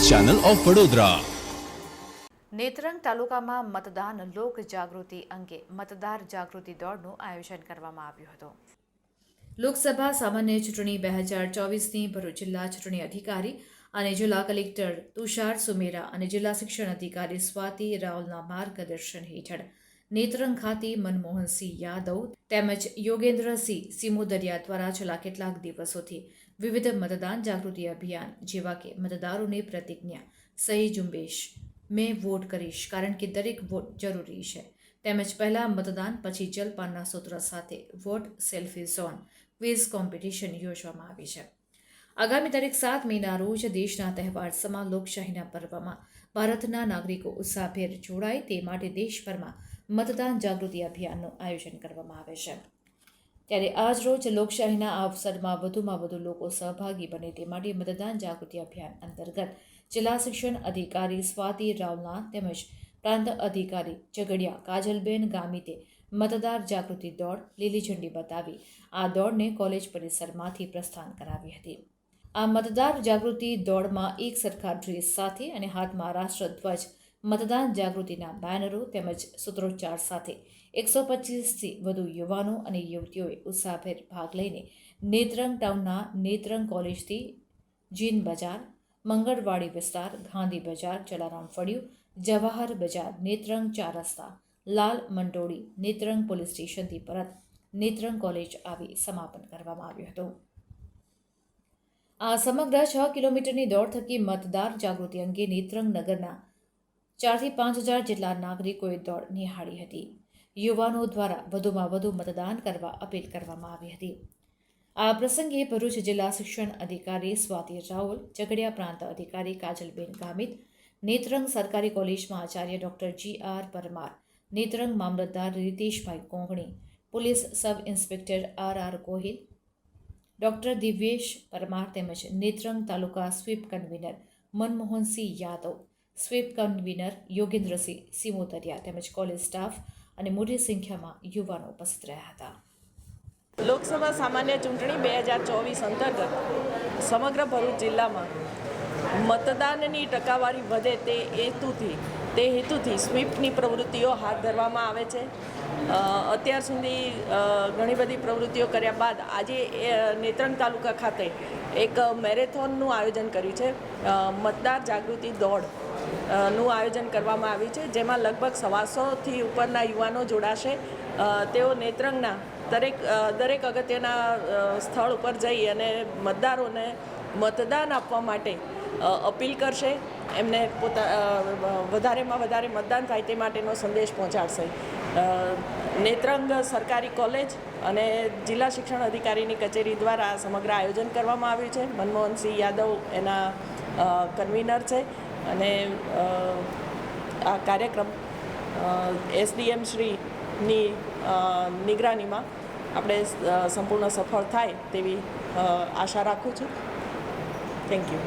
Channel of Vadodara. Netrang તાલુકામાં મતદાન લોક જાગૃતિ અંગે મતદાર જાગૃતિ દોડનું આયોજન કરવામાં આવ્યું હતું। લોકસભા સામાન્ય ચૂંટણી 2024ની ભરૂચ જિલ્લા ચૂંટણી અધિકારી અને જિલ્લા કલેક્ટર તુષાર સુમેરા અને જિલ્લા શિક્ષણ અધિકારી સ્વાતિ રાવલના માર્ગદર્શન હેઠળ નેત્રંગ ખાતે મનમોહનસિંહ યાદવ તેમજ યોગેન્દ્રસિંહ સિમોદરિયા દ્વારા છેલ્લા કેટલાક દિવસોથી વિવિધ મતદાન જાગૃતિ અભિયાન જેવા કે મતદારોને પ્રતિજ્ઞા સહી ઝુંબેશ મેં વોટ કરીશ કારણ કે દરેક વોટ જરૂરી છે તેમજ પહેલા મતદાન પછી જલપાનના સૂત્ર સાથે vote selfie zone quiz competition યોજવામાં આવી છે। આગામી તારીખ 7 મેના રોજ દેશના તહેવાર સમા લોકશાહીના પર્વમાં ભારતના નાગરિકો ઉત્સાહભેર જોડાય તે માટે દેશભરમાં મતદાન જાગૃતિ અભિયાનનું આયોજન કરવામાં આવે છે। ત્યારે આજ રોજ લોકશાહીના આ અવસરમાં વધુમાં વધુ લોકો સહભાગી બને તે માટે મતદાન જાગૃતિ અભિયાન અંતર્ગત જિલ્લા શિક્ષણ અધિકારી સ્વાતિ રાવલના તેમજ પ્રાંત અધિકારી ઝઘડિયા કાજલબેન ગામિતે મતદાર જાગૃતિ દોડ લીલી ઝંડી બતાવી આ દોડને કોલેજ પરિસરમાંથી પ્રસ્થાન કરાવી હતી। આ મતદાર જાગૃતિ દોડમાં એક સરખા ડ્રેસ સાથે અને હાથમાં રાષ્ટ્રધ્વજ મતદાન જાગૃતિના બેનરો તેમજ સૂત્રોચ્ચાર સાથે 125થી વધુ યુવાનો અને યુવતીઓએ ઉત્સાહભેર ભાગ લઈને નેત્રંગ ટાઉનના નેત્રંગ કોલેજથી જીન બજાર મંગળવાડી વિસ્તાર ગાંધી બજાર જલારામ ફળિયું જવાહર બજાર નેત્રંગ 4 રસ્તા લાલ મંડોળી નેત્રંગ પોલીસ સ્ટેશનથી પરત નેત્રંગ કોલેજ આવી સમાપન કરવામાં આવ્યું હતું। આ સમગ્ર 6 કિલોમીટરની દોડ થકી મતદાર જાગૃતિ અંગે નેત્રંગ નગરના 4થી 5 હજાર જેટલા નાગરિકોએ દોડ નિહાળી હતી। યુવાનો દ્વારા વધુમાં વધુ મતદાન કરવા અપીલ કરવામાં આવી હતી। આ પ્રસંગે ભરૂચ જિલ્લા શિક્ષણ અધિકારી સ્વાતિ રાવલ ઝઘડિયા પ્રાંત અધિકારી કાજલબેન ગામિત નેત્રંગ સરકારી કોલેજમાં આચાર્ય ડોક્ટર GR પરમાર નેત્રંગ મામલતદાર Riteshbhai Kongani police sub inspector RR Gohil doctor Divyesh Parmar તેમજ નેત્રંગ તાલુકા SVEEP convener Manmohansinh Yadav SVEEP convener Yogendrasinh Simodariya તેમજ કોલેજ સ્ટાફ અને મોટી સંખ્યામાં યુવાનો ઉપસ્થિત રહ્યા હતા। લોકસભા સામાન્ય ચૂંટણી 2024 અંતર્ગત સમગ્ર ભરૂચ જિલ્લામાં મતદાનની ટકાવારી વધે તે હેતુથી સ્વીપની પ્રવૃત્તિઓ હાથ ધરવામાં આવે છે। અત્યાર સુધી ઘણી બધી પ્રવૃત્તિઓ કર્યા બાદ આજે નેત્રંગ તાલુકા ખાતે એક મેરેથોનનું આયોજન કર્યું છે। મતદાર જાગૃતિ દોડ નું આયોજન કરવામાં આવ્યું છે જેમાં લગભગ 125થી ઉપરના યુવાનો જોડાશે। તેઓ નેત્રંગના દરેક અગત્યના સ્થળ ઉપર જઈ અને મતદારોને મતદાન આપવા માટે અપીલ કરશે, એમને વધારેમાં વધારે મતદાન થાય તે માટેનો સંદેશ પહોંચાડશે। નેત્રંગ સરકારી કોલેજ અને જિલ્લા શિક્ષણ અધિકારીની કચેરી દ્વારા સમગ્ર આયોજન કરવામાં આવ્યું છે। મનમોહનસિંહ યાદવ એના કન્વીનર છે અને આ કાર્યક્રમ SDM શ્રીની નિગરાનીમાં આપણે સંપૂર્ણ સફળ થાય તેવી આશા રાખું છું। Thank you.